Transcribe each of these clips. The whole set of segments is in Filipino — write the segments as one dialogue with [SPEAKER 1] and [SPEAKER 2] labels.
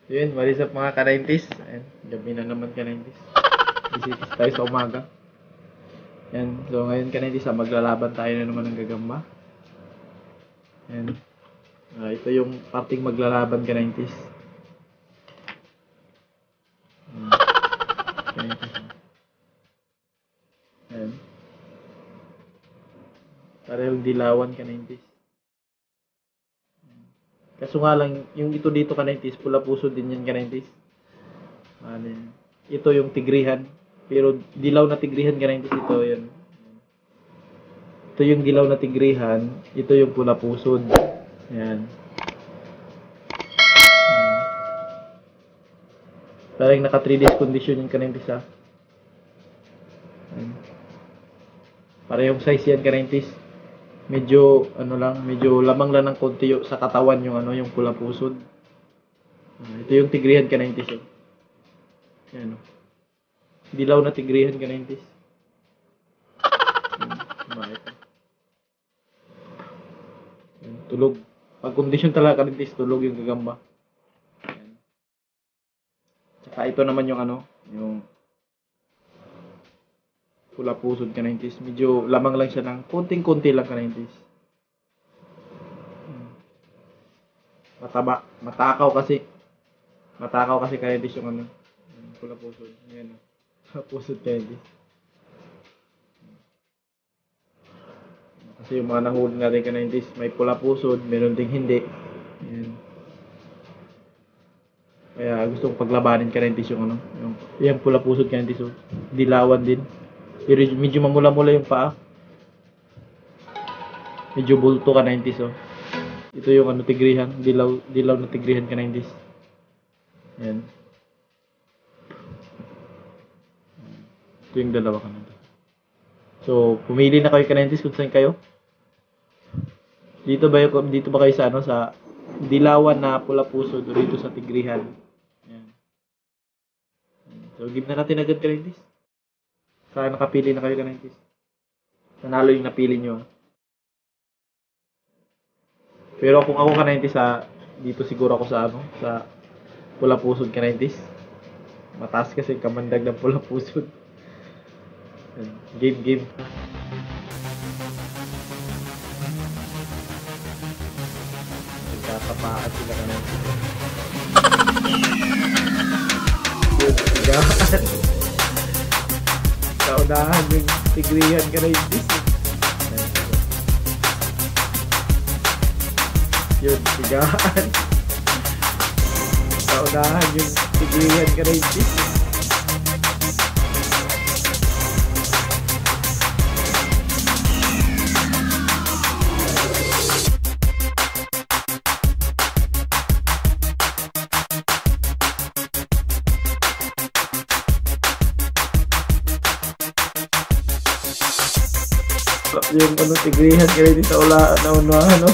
[SPEAKER 1] Yun, what is up mga ka-90s? Ayan, gabi na naman ka-90s. Visitis tayo sa umaga. Yan, so ngayon ka-90s, maglalaban tayo na naman ng gagamba. Yan. Ito yung parting maglalaban ka-90s. Yan. Parehong dilawan ka-90s. Kaso nga lang, yung ito dito ka-90s, pula puso din yan ka-90s. Ito yung tigrihan. Pero dilaw na tigrihan ka-90s ito, yan. Ito yung dilaw na tigrihan, ito yung pula pusod. Yan. Parang naka 3 days condition yung ka-90s ha. Parehong size yan ka-90s. Medyo medyo lamang lang ng konti sa katawan yung yung pula pusod. Ito yung tigrihan ka-90s. Yan. Dilaw na tigrihan ka-90s. Tulog. Pag condition talaga ka-90s, tulog yung gagamba. Yan. Tsaka ito naman yung yung pula pusod ka-90s. Medyo lamang lang siya ng konting-konti lang ka-90s. Mataba. Matakaw kasi ka-90s yung pula pusod. Yan. Pula pusod ka-90s. Kasi yung mga nahuli natin ka-90s, may pula pusod, meron ding hindi. Yan. Kaya gusto kong paglabanin ka-90s yung pula pusod ka-90s. So, dilawan din. Pero medyo mamula-mula yung paa. Medyo bulto ka-90s. Ito yung tigrihan, dilaw na tigrihan ka-90s. Yan. Ito yung dalawa ka-90s. So, pumili na kayo ka-90s kung saan kayo. Dito ba kayo sa sa dilawan na pula pusod o dito sa tigrihan. Yan. So, give na natin agad ka-90s. Saan nakapili na kayo ka-90s? Nanalo yung napili nyo. Pero kung ako ka-90s dito siguro ako sa sa pula pusod ka-90s. Mataas kasi kamandag ng pula pusod. Game. Nagkatapaan sila ka-90s. Yun, sigaan. Kaunahan yung tigrihan ka-90s. Yun, sigaan. Kaunahan yung tigrihan ka-90s. Yung tigrihan ka rin sa unahan,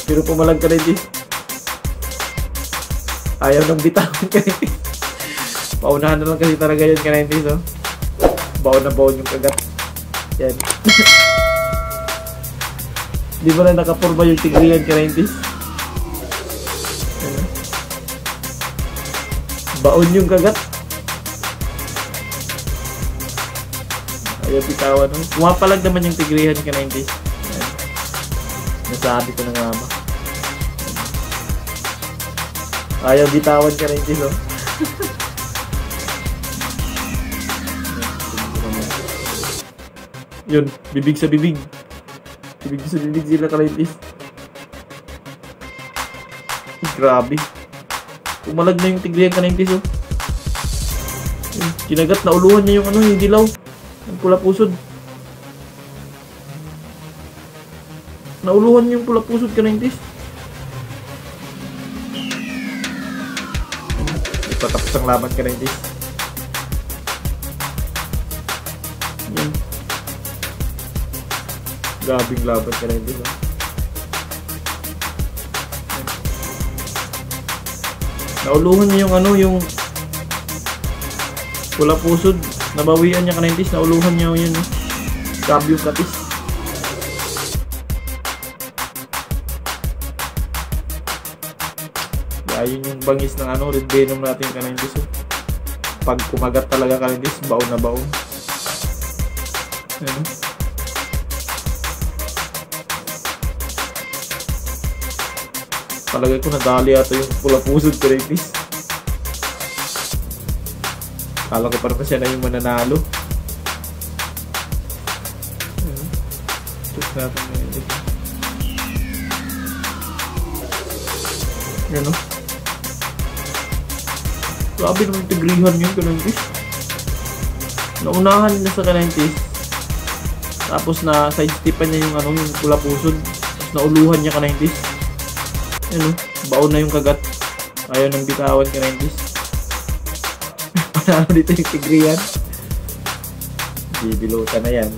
[SPEAKER 1] Pero pumalag ka rin ayaw nang bitawan ka rin. Paunahan na lang kasi talaga yan ka rin baon na baon yung kagat. Yan. Di ba na nakapurma yung tigrihan ka rin baon yung kagat. Ayaw bitawan. Pumapalag naman yung tigrihan ka-90s. Nasabi ko na nga ba. Ayaw bitawan ka-90s, Yun, bibig sa bibig. Bibig sa bibig sila ka-90s. Grabe. Pumalag na yung tigrihan ka-90s, Kinagat na uluhan niya yung yung dilaw. Ang pula pusod. Nauluhan yung pula pusod ka-90s. Patapos ang laban ka-90s. Yan. Gabing laban ka-90s. Nauluhan niya yung yung pula pusod. Nabawian niya ka-90s, nauluhan niya yun. Kabyo katis. Yun yung bangis ng ano, red venom natin ka-90s. Pag kumagat talaga ka-90s, baon na baon. Ayan. Palagay ko nadali ata yung pula pusod ka-90s. Kala ko parang siya na yung mananalo. Ayan. Check natin ngayon dito. Yan o. Grabe naman yung tigrihan yun ka-90s. Naunahan na sa ka-90s. Tapos na sidestepan niya yung ano, yung pula pusod. Tapos nauluhan niya ka-90s. Yan o. Baon na yung kagat. Ayaw nang bitawan ka-90s. Panalo dito yung tigrihan. Bibilutan na yan.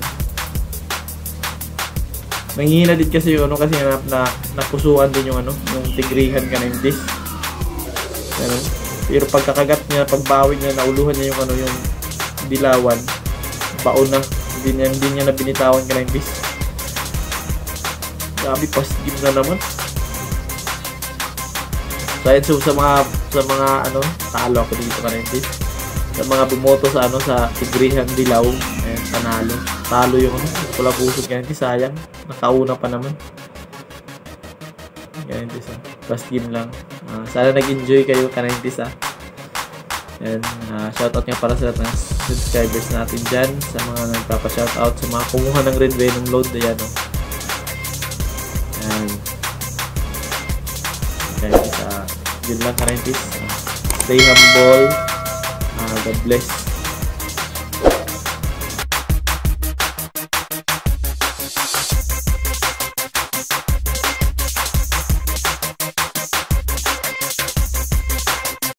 [SPEAKER 1] Nanghihina din kasi yung ano, kasi napusuan din yung ano, yung tigrihan ka-90s. Ano? Pero pagkakagat niya, pagbawig niya, nauluhan niya yung ano, yung dilawan. Baon na. Hindi niya na binitawan ka-90s. Grabe, pas-game na naman. So sa mga ano, talo ako dito ka-90s. Sa mga bumoto sa ano, sa tigrihan dilaw, ayan, panalo. Talo yung ano, pula pusod ka-90s, sayang. Nakauna pa naman. Ka-90s ah. Last game lang. Sana nag-enjoy kayo ka-90s ah. And shoutout nga para sa lahat ng subscribers natin dyan, sa mga nagpapa-shoutout, sa mga kumuha ng red venom load. Ayan o. And ka-90s yun lang ka-90s. Stay humble. God bless.